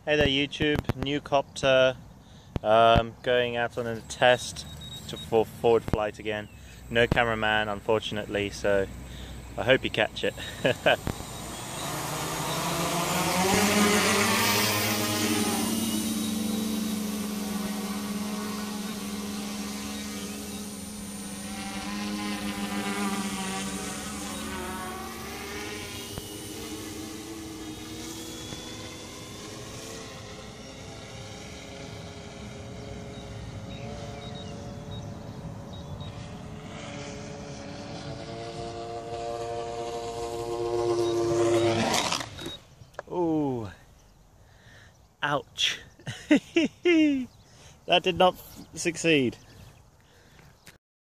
Hey there YouTube, new copter, going out on a test for forward flight again. No cameraman unfortunately, so I hope you catch it. Ooh, ouch. That did not succeed.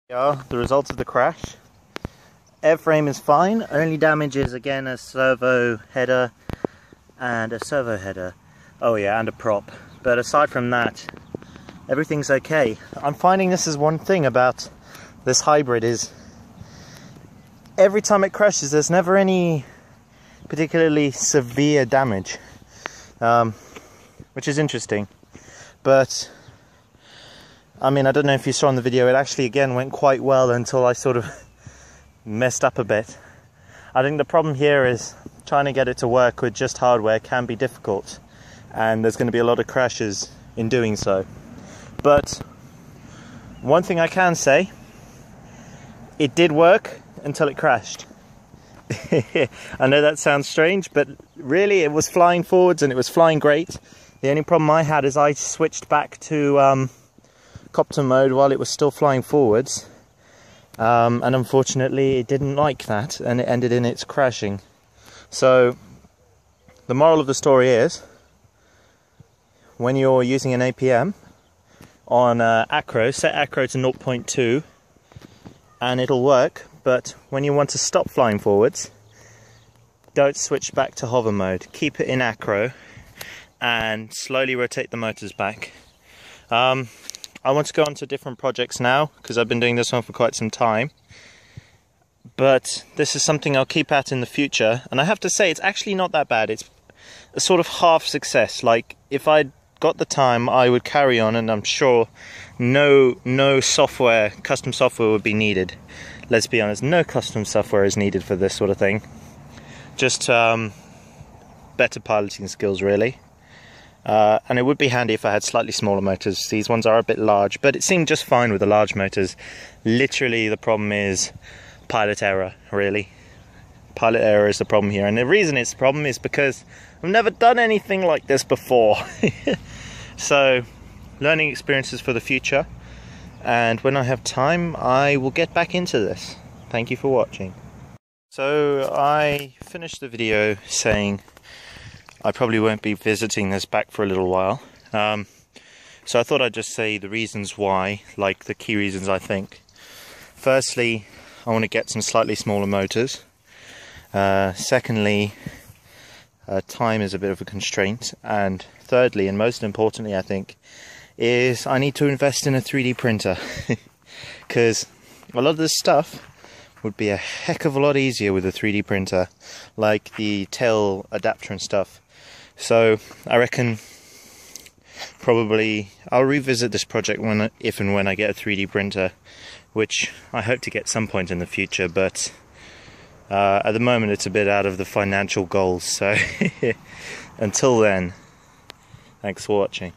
Here are the results of the crash. Airframe is fine, only damage is again a servo header and a servo header. Oh yeah, and a prop. But aside from that, everything's okay. I'm finding this is one thing about this hybrid is every time it crashes there's never any particularly severe damage, which is interesting. But I mean, I don't know if you saw in the video, it actually again went quite well until I sort of messed up a bit. I think the problem here is trying to get it to work with just hardware can be difficult, and there's going to be a lot of crashes in doing so. But one thing I can say, it did work until it crashed. I know that sounds strange, but really it was flying forwards and it was flying great. The only problem I had is I switched back to copter mode while it was still flying forwards, and unfortunately it didn't like that and it ended in its crashing. So the moral of the story is, when you're using an APM on acro, set acro to 0.2 and it'll work. But when you want to stop flying forwards, don't switch back to hover mode. Keep it in acro and slowly rotate the motors back. I want to go on to different projects now because I've been doing this one for quite some time. But this is something I'll keep at in the future. And I have to say, it's actually not that bad. It's a sort of half success. Like, if I'd got the time, I would carry on, and I'm sure no software, custom software would be needed. Let's be honest, no custom software is needed for this sort of thing. Just better piloting skills, really. And it would be handy if I had slightly smaller motors. These ones are a bit large, but it seemed just fine with the large motors. Literally, the problem is pilot error, really. Pilot error is the problem here. And the reason it's the problem is because I've never done anything like this before. So, learning experiences for the future. And when I have time, I will get back into this. Thank you for watching. So I finished the video saying I probably won't be visiting this back for a little while. So I thought I'd just say the reasons why, like the key reasons I think. Firstly, I want to get some slightly smaller motors. Secondly, time is a bit of a constraint. And thirdly, and most importantly I think, is I need to invest in a 3D printer, because a lot of this stuff would be a heck of a lot easier with a 3D printer, like the tail adapter and stuff. So I reckon probably I'll revisit this project if and when I get a 3D printer, which I hope to get some point in the future, but at the moment it's a bit out of the financial goals, so until then, thanks for watching.